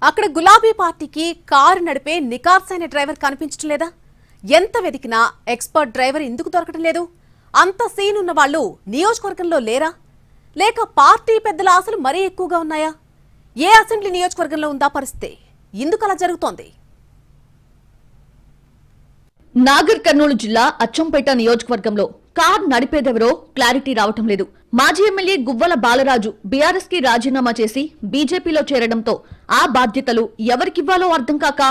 అక్కడ గులాబీ పార్టీకి కారు నడిపే నికార్సైన డ్రైవర్ కనిపించడం లేదా? ఎంత వెతికినా ఎక్స్పర్ట్ డ్రైవర్ ఎందుకు దొరకడం లేదు? అంత సీన్ ఉన్న వాళ్ళు నియోజకవర్గంలో లేరా? లేక పార్టీ పెద్దల ఆశలు మరీ ఎక్కువగా ఉన్నాయా? ఏ అసెంబ్లీ నియోజకవర్గంలో ఉందా పరిస్థితి? ఎందుకు అలా జరుగుతోంది? నాగర్ కర్నూలు జిల్లా అచ్చంపేట నియోజకవర్గంలో కార్ నడిపేదెవరో క్లారిటీ రావటం లేదు. మాజీ ఎమ్మెల్యే గువ్వల బాలరాజు బీఆర్ఎస్ కి రాజీనామా చేసి బీజేపీలో చేరడంతో ఆ బాధ్యతలు ఎవరికివ్వాలో అర్థం కాక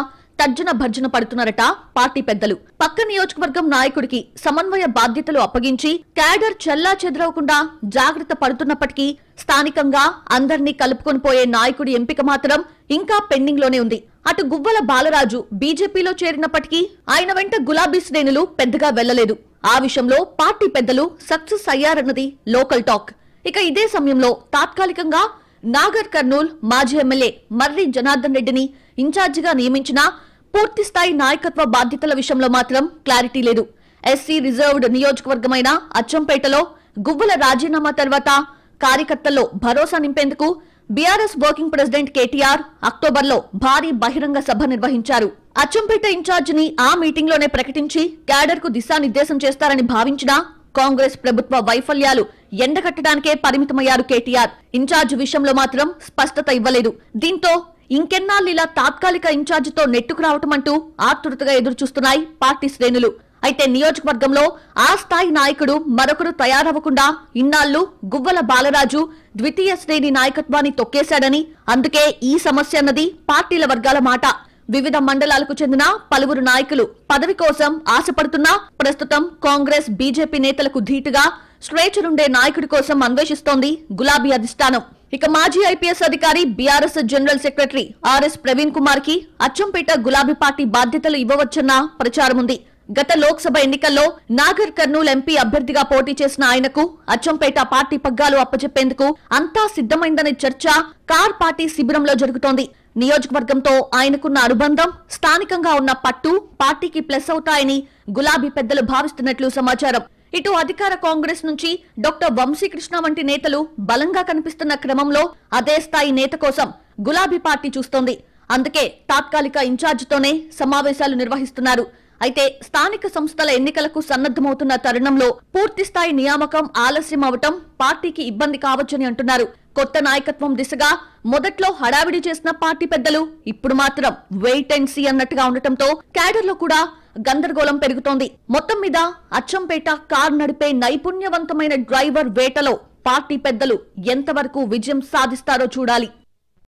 తర్జన భర్జన పడుతున్నారట పార్టీ పెద్దలు. పక్క నియోజకవర్గం నాయకుడికి సమన్వయ బాధ్యతలు అప్పగించి క్యాడర్ చెల్లా చెదరవకుండా జాగ్రత్త పడుతున్నప్పటికీ స్థానికంగా అందర్నీ కలుపుకొని పోయే నాయకుడి ఎంపిక మాత్రం ఇంకా పెండింగ్ లోనే ఉంది. అటు గువ్వల బాలరాజు బీజేపీలో చేరినప్పటికీ ఆయన వెంట గులాబీ శ్రేణులు పెద్దగా వెళ్లలేదు. ఆ విషయంలో పార్టీ పెద్దలు సక్సెస్ అయ్యారన్నది లోకల్ టాక్. ఇక ఇదే సమయంలో తాత్కాలికంగా నాగర్ కర్నూల్ మాజీ ఎమ్మెల్యే మర్రి జనార్దన్ రెడ్డిని ఇన్ఛార్జిగా నియమించినా పూర్తి స్థాయి నాయకత్వ బాధ్యతల విషయంలో మాత్రం క్లారిటీ లేదు. ఎస్సీ రిజర్వ్డ్ నియోజకవర్గమైన అచ్చంపేటలో గువ్వల రాజీనామా తర్వాత కార్యకర్తల్లో భరోసా నింపేందుకు బీఆర్ఎస్ వర్కింగ్ ప్రెసిడెంట్ కేటీఆర్ అక్టోబర్లో భారీ బహిరంగ సభ నిర్వహించారు. అచ్చంపేట ఇన్ఛార్జిని ఆ మీటింగ్ లోనే ప్రకటించి క్యాడర్ కు దిశానిర్దేశం చేస్తారని భావించినా కాంగ్రెస్ ప్రభుత్వ వైఫల్యాలు ఎండగట్టడానికే పరిమితమయ్యారు కేటీఆర్. ఇన్ఛార్జ్ విషయంలో మాత్రం స్పష్టత ఇవ్వలేదు. దీంతో ఇంకెన్నాళ్ళిలా తాత్కాలిక ఇన్ఛార్జితో నెట్టుకు రావటం అంటూ ఆతృతగా ఎదురుచూస్తున్నాయి పార్టీ శ్రేణులు. అయితే నియోజకవర్గంలో ఆ స్థాయి నాయకుడు మరొకరు తయారవ్వకుండా ఇన్నాళ్లు గువ్వల బాలరాజు ద్వితీయ శ్రేణి నాయకత్వాన్ని తొక్కేశాడని, అందుకే ఈ సమస్య అన్నది పార్టీల వర్గాల మాట. వివిధ మండలాలకు చెందిన పలువురు నాయకులు పదవి కోసం ఆశపడుతున్నా ప్రస్తుతం కాంగ్రెస్ బీజేపీ నేతలకు ధీటుగా స్వేచ్ఛనుండే నాయకుడి కోసం అన్వేషిస్తోంది గులాబీ అధిష్టానం. ఇక మాజీ ఐపీఎస్ అధికారి BRS general secretary RS Praveen Kumar కి అచ్చంపేట గులాబీ పార్టీ బాధ్యతలు ఇవ్వవచ్చన్న ప్రచారం ఉంది. గత లోక్సభ ఎన్నికల్లో నాగర్ కర్నూల్ ఎంపీ అభ్యర్థిగా పోటీ చేసిన ఆయనకు అచ్చంపేట పార్టీ పగ్గాలు అప్పచెప్పేందుకు అంతా సిద్ధమైందనే చర్చ కార్ పార్టీ శిబిరంలో జరుగుతోంది. నియోజకవర్గంతో ఆయనకున్న అనుబంధం, స్థానికంగా ఉన్న పట్టు పార్టీకి ప్లస్ అవుతాయని గులాబీ పెద్దలు భావిస్తున్నట్లు సమాచారం. ఇటు అధికార కాంగ్రెస్ నుంచి డాక్టర్ వంశీకృష్ణ వంటి నేతలు బలంగా కనిపిస్తున్న క్రమంలో అదే స్థాయి నేత కోసం గులాబీ పార్టీ చూస్తోంది. అందుకే తాత్కాలిక ఇన్ఛార్జితోనే సమావేశాలు నిర్వహిస్తున్నారు. అయితే స్థానిక సంస్థల ఎన్నికలకు సన్నద్దమవుతున్న తరుణంలో పూర్తి స్థాయి నియామకం ఆలస్యం అవటం పార్టీకి ఇబ్బంది కావచ్చని అంటున్నారు. కొత్త నాయకత్వం దిశగా మొదట్లో హడావిడి చేసిన పార్టీ పెద్దలు ఇప్పుడు మాత్రం వెయిట్ అండ్ సీ అన్నట్టుగా ఉండటంతో క్యాడర్లో కూడా గందరగోళం పెరుగుతోంది. మొత్తం మీద అచ్చంపేట కార్ నడిపే నైపుణ్యవంతమైన డ్రైవర్ వేటలో పార్టీ పెద్దలు ఎంతవరకు విజయం సాధిస్తారో చూడాలి.